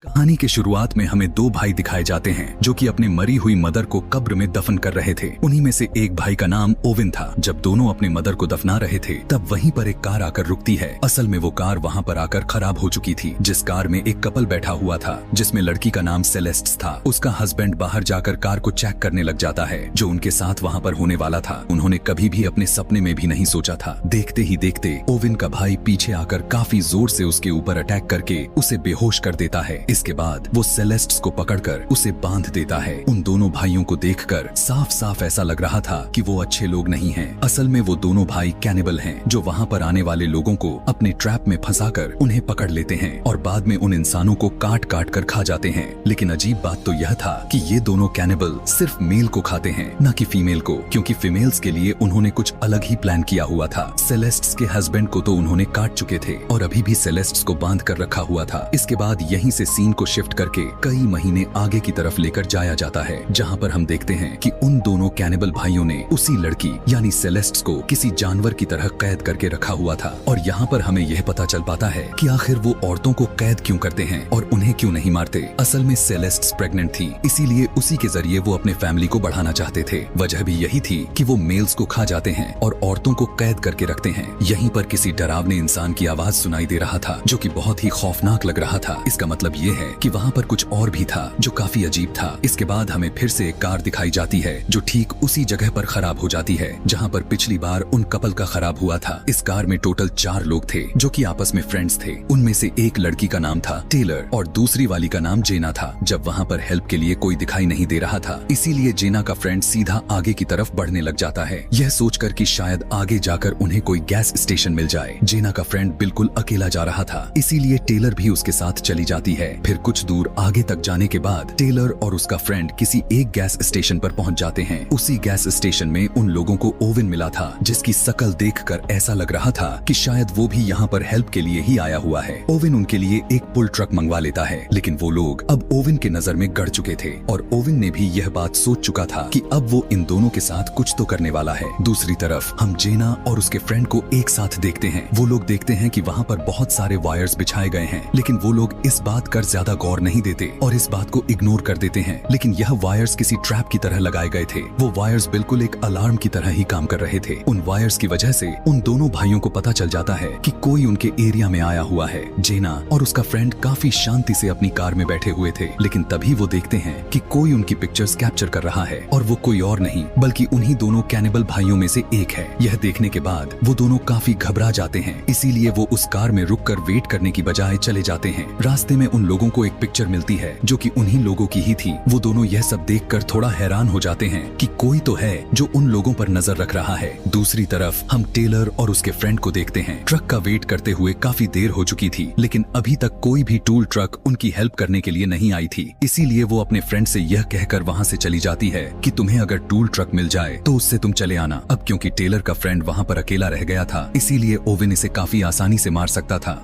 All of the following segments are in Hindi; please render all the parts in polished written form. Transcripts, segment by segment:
कहानी के शुरुआत में हमें दो भाई दिखाए जाते हैं जो कि अपने मरी हुई मदर को कब्र में दफन कर रहे थे। उन्हीं में से एक भाई का नाम ओविन था। जब दोनों अपने मदर को दफना रहे थे तब वहीं पर एक कार आकर रुकती है। असल में वो कार वहाँ पर आकर खराब हो चुकी थी। जिस कार में एक कपल बैठा हुआ था जिसमें लड़की का नाम सेलेस्ट्स था। उसका हस्बैंड बाहर जाकर कार को चेक करने लग जाता है जो उनके साथ वहाँ पर होने वाला था। उन्होंने कभी भी अपने सपने में भी नहीं सोचा था। देखते ही देखते ओविन का भाई पीछे आकर काफी जोर से उसके ऊपर अटैक करके उसे बेहोश कर देता है। इसके बाद वो सेलेस्ट्स को पकड़कर उसे बांध देता है। उन दोनों भाइयों को देखकर साफ साफ ऐसा लग रहा था कि वो अच्छे लोग नहीं हैं। असल में वो दोनों भाई कैनिबल हैं जो वहाँ पर आने वाले लोगों को अपने ट्रैप में फंसाकर उन्हें पकड़ लेते हैं और बाद में उन इंसानों को काट काट कर खा जाते हैं। लेकिन अजीब बात तो यह था कि ये दोनों कैनिबल सिर्फ मेल को खाते हैं न कि फीमेल को, क्योंकि फीमेल्स के लिए उन्होंने कुछ अलग ही प्लान किया हुआ था। सेलेस्ट्स के हस्बैंड को तो उन्होंने काट चुके थे और अभी भी सेलेस्ट्स को बांध कर रखा हुआ था। इसके बाद यहीं से सीन को शिफ्ट करके कई महीने आगे की तरफ लेकर जाया जाता है, जहां पर हम देखते हैं कि उन दोनों कैनिबल भाइयों ने उसी लड़की यानी सेलेस्ट्स को किसी जानवर की तरह कैद करके रखा हुआ था। और यहाँ पर हमें यह पता चल पाता है कि आखिर वो औरतों को कैद क्यों करते हैं और उन्हें क्यों नहीं मारते। असल में सेलेस्ट्स प्रेग्नेंट थी, इसीलिए उसी के जरिए वो अपने फैमिली को बढ़ाना चाहते थे। वजह भी यही थी कि वो मेल्स को खा जाते हैं और औरतों को कैद करके रखते हैं। यहीं पर किसी डरावने इंसान की आवाज सुनाई दे रहा था जो कि बहुत ही खौफनाक लग रहा था। इसका मतलब ये है कि वहाँ पर कुछ और भी था जो काफी अजीब था। इसके बाद हमें फिर से एक कार दिखाई जाती है जो ठीक उसी जगह पर खराब हो जाती है जहाँ पर पिछली बार उन कपल का खराब हुआ था। इस कार में टोटल 4 लोग थे जो कि आपस में फ्रेंड्स थे। उनमें से एक लड़की का नाम था टेलर और दूसरी वाली का नाम जेना था। जब वहाँ पर हेल्प के लिए कोई दिखाई नहीं दे रहा था, इसीलिए जेना का फ्रेंड सीधा आगे की तरफ बढ़ने लग जाता है, यह सोचकर कि शायद आगे जाकर उन्हें कोई गैस स्टेशन मिल जाए। जेना का फ्रेंड बिल्कुल अकेला जा रहा था, इसीलिए टेलर भी उसके साथ चली जाती है। फिर कुछ दूर आगे तक जाने के बाद टेलर और उसका फ्रेंड किसी एक गैस स्टेशन पर पहुंच जाते हैं। उसी गैस स्टेशन में उन लोगों को ओविन मिला था जिसकी शकल देखकर ऐसा लग रहा था कि शायद वो भी यहाँ पर हेल्प के लिए ही आया हुआ है। ओविन उनके लिए एक पुल ट्रक मंगवा लेता है, लेकिन वो लोग अब ओविन के नजर में गड़ चुके थे और ओविन ने भी यह बात सोच चुका था कि अब वो इन दोनों के साथ कुछ तो करने वाला है। दूसरी तरफ हम जेना और उसके फ्रेंड को एक साथ देखते हैं। वो लोग देखते हैं कि वहाँ पर बहुत सारे वायर्स बिछाए गए हैं, लेकिन वो लोग इस बात कर ज्यादा गौर नहीं देते और इस बात को इग्नोर कर देते हैं। लेकिन यह वायर्स किसी ट्रैप की तरह लगाए गए थे। वो वायर्स बिल्कुल एक अलार्म की तरह ही काम कर रहे थे। उन वायर्स की वजह से उन दोनों भाइयों को पता चल जाता है कि कोई उनके एरिया में आया हुआ है। जेना और उसका फ्रेंड काफी शांति से अपनी कार में बैठे हुए थे, लेकिन तभी वो देखते हैं कि कोई उनकी पिक्चर्स कैप्चर कर रहा है और वो कोई और नहीं बल्कि उन्हीं दोनों कैनिबल भाइयों में से एक है। यह देखने के बाद वो दोनों काफी घबरा जाते हैं, इसीलिए वो उस कार में रुककर वेट करने की बजाय चले जाते हैं। रास्ते में उन लोगों को एक पिक्चर मिलती है जो कि उन्हीं लोगों की ही थी। वो दोनों यह सब देखकर थोड़ा हैरान हो जाते हैं कि कोई तो है जो उन लोगों पर नजर रख रहा है। दूसरी तरफ हम टेलर और उसके फ्रेंड को देखते हैं। ट्रक का वेट करते हुए काफी देर हो चुकी थी, लेकिन अभी तक कोई भी टूल ट्रक उनकी हेल्प करने के लिए नहीं आई थी। इसीलिए वो अपने फ्रेंड से यह कहकर वहाँ से चली जाती है कि तुम्हें अगर टूल ट्रक मिल जाए तो उससे तुम चले आना। अब क्योंकि टेलर का फ्रेंड वहाँ पर अकेला रह गया था, इसीलिए ओविन इसे काफी आसानी से मार सकता था।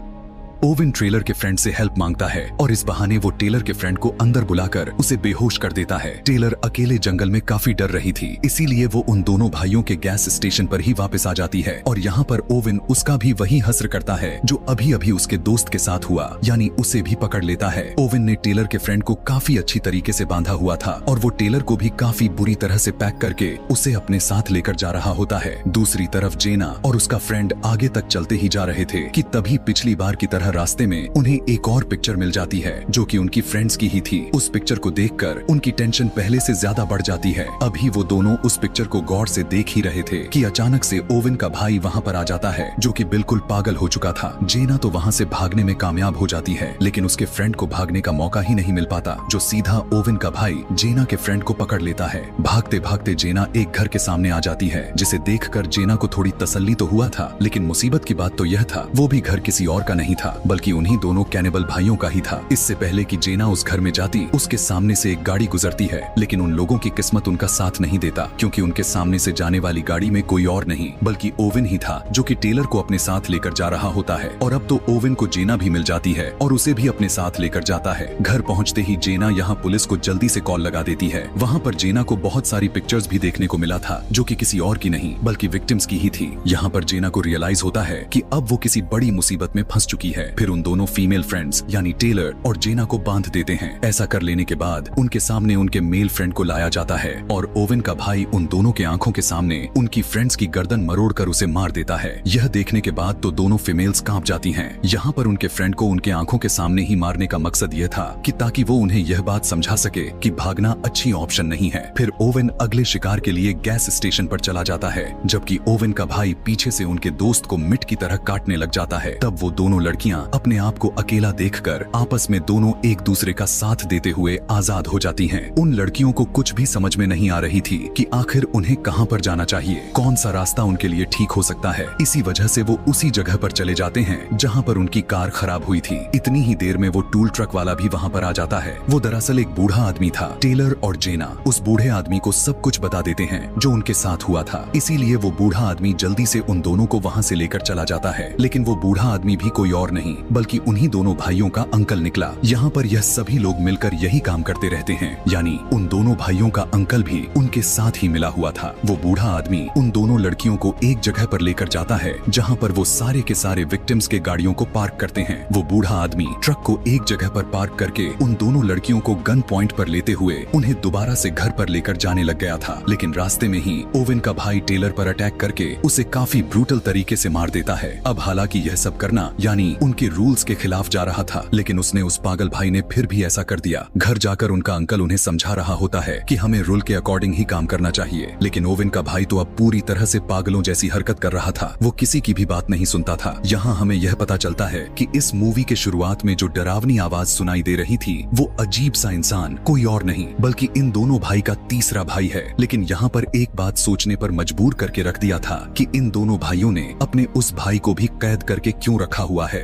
ओविन टेलर के फ्रेंड से हेल्प मांगता है और इस बहाने वो टेलर के फ्रेंड को अंदर बुलाकर उसे बेहोश कर देता है। टेलर अकेले जंगल में काफी डर रही थी, इसीलिए वो उन दोनों भाइयों के गैस स्टेशन पर ही वापस आ जाती है और यहाँ पर ओविन उसका भी वही हस्र करता है जो अभी अभी उसके दोस्त के साथ हुआ, यानी उसे भी पकड़ लेता है। ओविन ने टेलर के फ्रेंड को काफी अच्छी तरीके से बांधा हुआ था और वो टेलर को भी काफी बुरी तरह से पैक करके उसे अपने साथ लेकर जा रहा होता है। दूसरी तरफ जेना और उसका फ्रेंड आगे तक चलते ही जा रहे थे कि तभी पिछली बार की तरह रास्ते में उन्हें एक और पिक्चर मिल जाती है जो कि उनकी फ्रेंड्स की ही थी। उस पिक्चर को देखकर उनकी टेंशन पहले से ज्यादा बढ़ जाती है। अभी वो दोनों उस पिक्चर को गौर से देख ही रहे थे कि अचानक से ओविन का भाई वहाँ पर आ जाता है जो कि बिल्कुल पागल हो चुका था। जेना तो वहाँ से भागने में कामयाब हो जाती है, लेकिन उसके फ्रेंड को भागने का मौका ही नहीं मिल पाता, जो सीधा ओविन का भाई जेना के फ्रेंड को पकड़ लेता है। भागते भागते जेना एक घर के सामने आ जाती है, जिसे देखकर जेना को थोड़ी तसल्ली तो हुआ था, लेकिन मुसीबत की बात तो यह था वो भी घर किसी और का नहीं था बल्कि उन्हीं दोनों कैनिबल भाइयों का ही था। इससे पहले कि जेना उस घर में जाती, उसके सामने से एक गाड़ी गुजरती है, लेकिन उन लोगों की किस्मत उनका साथ नहीं देता, क्योंकि उनके सामने से जाने वाली गाड़ी में कोई और नहीं बल्कि ओविन ही था जो कि टेलर को अपने साथ लेकर जा रहा होता है। और अब तो ओविन को जेना भी मिल जाती है और उसे भी अपने साथ लेकर जाता है। घर पहुंचते ही जेना यहाँ पुलिस को जल्दी से कॉल लगा देती है। वहाँ पर जेना को बहुत सारी पिक्चर्स भी देखने को मिला था जो कि किसी और की नहीं बल्कि विक्टिम्स की ही थी। यहाँ पर जेना को रियलाइज होता है कि अब वो किसी बड़ी मुसीबत में फंस चुकी है। है। फिर उन दोनों फीमेल फ्रेंड्स यानी टेलर और जेना को बांध देते हैं। ऐसा कर लेने के बाद उनके सामने उनके मेल फ्रेंड को लाया जाता है और ओवेन का भाई उन दोनों के आंखों के सामने उनकी फ्रेंड्स की गर्दन मरोड़कर उसे मार देता है। यह देखने के बाद तो दोनों फीमेल्स कांप जाती हैं। यहाँ पर उनके फ्रेंड को उनके आंखों के सामने ही मारने का मकसद यह था कि ताकि वो उन्हें यह बात समझा सके कि भागना अच्छी ऑप्शन नहीं है। फिर ओवेन अगले शिकार के लिए गैस स्टेशन पर चला जाता है, जबकि ओवेन का भाई पीछे से उनके दोस्त को मिट की तरह काटने लग जाता है। तब वो दोनों लड़कियां अपने आप को अकेला देखकर आपस में दोनों एक दूसरे का साथ देते हुए आजाद हो जाती हैं। उन लड़कियों को कुछ भी समझ में नहीं आ रही थी कि आखिर उन्हें कहां पर जाना चाहिए, कौन सा रास्ता उनके लिए ठीक हो सकता है। इसी वजह से वो उसी जगह पर चले जाते हैं जहां पर उनकी कार खराब हुई थी। इतनी ही देर में वो टूल ट्रक वाला भी वहां पर आ जाता है। वो दरअसल एक बूढ़ा आदमी था। टेलर और जेना उस बूढ़े आदमी को सब कुछ बता देते हैं जो उनके साथ हुआ था। इसीलिए वो बूढ़ा आदमी जल्दी से उन दोनों को वहां से लेकर चला जाता है। लेकिन वो बूढ़ा आदमी भी कोई और नहीं बल्कि उन्हीं दोनों भाइयों का अंकल निकला। यहाँ पर यह सभी लोग मिलकर यही काम करते रहते हैं, यानी उन दोनों भाइयों का अंकल भी उनके साथ ही मिला हुआ था। वो बूढ़ा आदमी उन दोनों लड़कियों को एक जगह पर लेकर जाता है जहाँ पर वो सारे के सारे विक्टिम्स के गाड़ियों को पार्क करते हैं। वो बूढ़ा आदमी ट्रक को एक जगह पर पार्क करके उन दोनों लड़कियों को गन पॉइंट पर लेते हुए उन्हें दोबारा से घर पर लेकर जाने लग गया था। लेकिन रास्ते में ही ओवेन का भाई टेलर पर अटैक करके उसे काफी ब्रूटल तरीके से मार देता है। अब हालांकि यह सब करना यानी उनके रूल्स के खिलाफ जा रहा था, लेकिन उसने उस पागल भाई ने फिर भी ऐसा कर दिया। घर जाकर उनका अंकल उन्हें समझा रहा होता है कि हमें रूल के अकॉर्डिंग ही काम करना चाहिए, लेकिन ओवेन का भाई तो अब पूरी तरह से पागलों जैसी हरकत कर रहा था। वो किसी की भी बात नहीं सुनता था। यहाँ हमें यह पता चलता है कि इस मूवी के शुरुआत में जो डरावनी आवाज सुनाई दे रही थी वो अजीब सा इंसान कोई और नहीं बल्कि इन दोनों भाई का तीसरा भाई है। लेकिन यहाँ पर एक बात सोचने पर मजबूर करके रख दिया था कि इन दोनों भाइयों ने अपने उस भाई को भी कैद करके क्यों रखा हुआ है।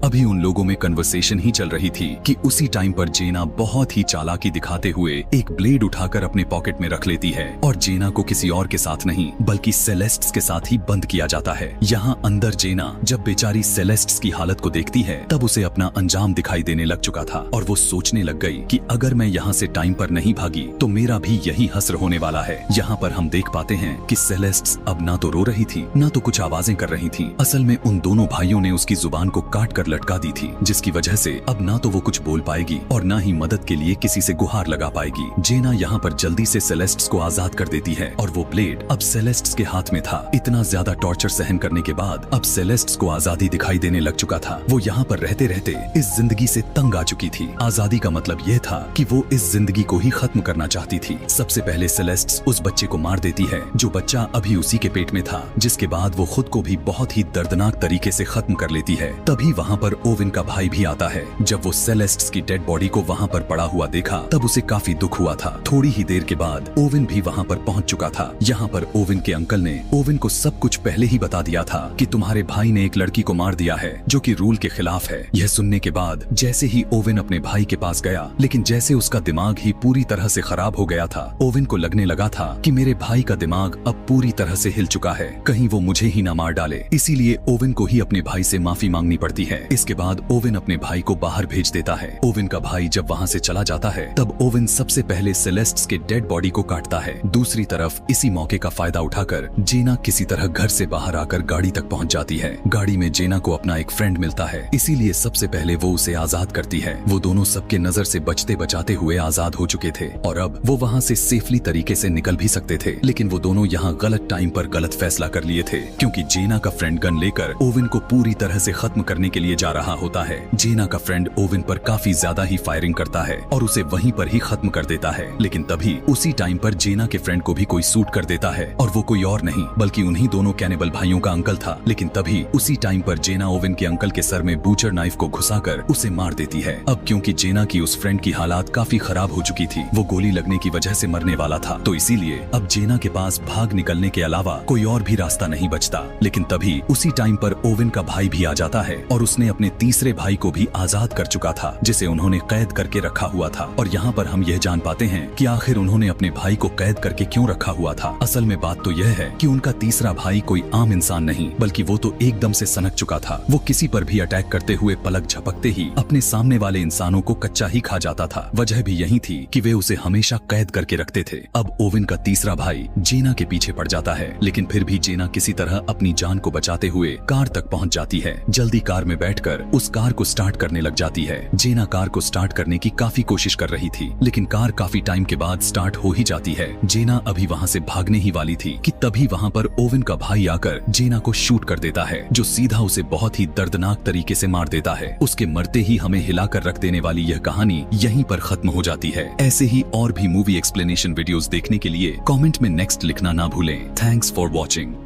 अभी उन लोगों में कन्वर्सेशन ही चल रही थी कि उसी टाइम पर जेना बहुत ही चालाकी दिखाते हुए एक ब्लेड उठाकर अपने पॉकेट में रख लेती है और जेना को किसी और के साथ नहीं बल्कि सेलेस्ट्स के साथ ही बंद किया जाता है। यहाँ अंदर जेना जब बेचारी सेलेस्ट्स की हालत को देखती है तब उसे अपना अंजाम दिखाई देने लग चुका था और वो सोचने लग गई कि अगर मैं यहाँ से टाइम पर नहीं भागी तो मेरा भी यही हश्र होने वाला है। यहाँ पर हम देख पाते हैं कि सेलेस्ट्स अब ना तो रो रही थी ना तो कुछ आवाजें कर रही थी। असल में उन दोनों भाइयों ने उसकी जुबान को काट कर लटका दी थी, जिसकी वजह से अब ना तो वो कुछ बोल पाएगी और ना ही मदद के लिए किसी से गुहार लगा पाएगी। जेना यहाँ पर जल्दी से सेलेस्ट्स को आजाद कर देती है और वो ब्लेड अब सेलेस्ट्स के हाथ में था। इतना ज्यादा टॉर्चर सहन करने के बाद अब सेलेस्ट्स को आजादी दिखाई देने लग चुका था। वो यहाँ पर रहते रहते इस जिंदगी से तंग आ चुकी थी। आजादी का मतलब यह था कि वो इस जिंदगी को ही खत्म करना चाहती थी। सबसे पहले सेलेस्ट्स उस बच्चे को मार देती है जो बच्चा अभी उसी के पेट में था, जिसके बाद वो खुद को भी बहुत ही दर्दनाक तरीके से खत्म कर लेती है। तभी वहाँ पर ओवेन का भाई भी आता है। जब वो सेलेस्ट्स की डेड बॉडी को वहाँ पर पड़ा हुआ देखा तब उसे काफी दुख हुआ था। थोड़ी ही देर के बाद ओवेन भी वहाँ पर पहुँच चुका था। यहाँ पर ओवेन के अंकल ने ओवेन को सब कुछ पहले ही बता दिया था कि तुम्हारे भाई ने एक लड़की को मार दिया है जो कि रूल के खिलाफ है। यह सुनने के बाद जैसे ही ओवेन अपने भाई के पास गया, लेकिन जैसे उसका दिमाग ही पूरी तरह से खराब हो गया था। ओवेन को लगने लगा था कि मेरे भाई का दिमाग अब पूरी तरह से हिल चुका है, कहीं वो मुझे ही ना मार डाले। इसीलिए ओवेन को ही अपने भाई से माफी मांगनी पड़ती है। इसके बाद ओवेन अपने भाई को बाहर भेज देता है। ओवेन का भाई जब वहाँ से चला जाता है तब ओवेन सबसे पहले सेलेस्ट्स के डेड बॉडी को काटता है। दूसरी तरफ इसी मौके का फायदा उठाकर जेना किसी तरह घर से बाहर आकर गाड़ी तक पहुँच जाती है। गाड़ी में जेना को अपना एक फ्रेंड मिलता है, इसीलिए सबसे पहले वो उसे आजाद करती है। वो दोनों सबके नजर से बचते बचाते हुए आजाद हो चुके थे और अब वो वहाँ से सेफली तरीके से निकल भी सकते थे। लेकिन वो दोनों यहाँ गलत टाइम पर गलत फैसला कर लिए थे, क्योंकि जेना का फ्रेंड गन लेकर ओवेन को पूरी तरह से खत्म करने के लिए जा रहा होता है। जेना का फ्रेंड ओवेन पर काफी ज्यादा ही फायरिंग करता है और उसे वहीं पर ही खत्म कर देता है। लेकिन तभी उसी टाइम पर जेना के फ्रेंड को भी कोई शूट कर देता है और वो कोई और नहीं बल्कि उन्हीं दोनों कैनिबल भाइयों का अंकल था। लेकिन तभी उसी टाइम पर जेना ओवेन के अंकल के सर में बूचर नाइफ को घुसाकर उसे मार देती है। अब क्योंकि जेना की उस फ्रेंड की हालात काफी खराब हो चुकी थी, वो गोली लगने की वजह से मरने वाला था, तो इसीलिए अब जेना के पास भाग निकलने के अलावा कोई और भी रास्ता नहीं बचता। लेकिन तभी उसी टाइम पर ओवेन का भाई भी आ जाता है और उसने अपने तीसरे भाई को भी आजाद कर चुका था, जिसे उन्होंने कैद करके रखा हुआ था। और यहाँ पर हम यह जान पाते हैं कि आखिर उन्होंने अपने भाई को कैद करके क्यों रखा हुआ था। असल में बात तो यह है कि उनका तीसरा भाई कोई आम इंसान नहीं बल्कि वो तो एकदम से सनक चुका था। वो किसी पर भी अटैक करते हुए पलक झपकते ही अपने सामने वाले इंसानों को कच्चा ही खा जाता था। वजह भी यही थी कि वे उसे हमेशा कैद करके रखते थे। अब ओवेन का तीसरा भाई जेना के पीछे पड़ जाता है, लेकिन फिर भी जेना किसी तरह अपनी जान को बचाते हुए कार तक पहुँच जाती है। जल्दी कार में बैठ बैठकर उस कार को स्टार्ट करने लग जाती है। जेना कार को स्टार्ट करने की काफी कोशिश कर रही थी, लेकिन कार काफी टाइम के बाद स्टार्ट हो ही जाती है। जेना अभी वहाँ से भागने ही वाली थी कि तभी वहाँ पर ओवेन का भाई आकर जेना को शूट कर देता है, जो सीधा उसे बहुत ही दर्दनाक तरीके से मार देता है। उसके मरते ही हमें हिलाकर रख देने वाली यह कहानी यहीं पर खत्म हो जाती है। ऐसे ही और भी मूवी एक्सप्लेनेशन वीडियोस देखने के लिए कमेंट में नेक्स्ट लिखना ना भूलें। Thanks for watching.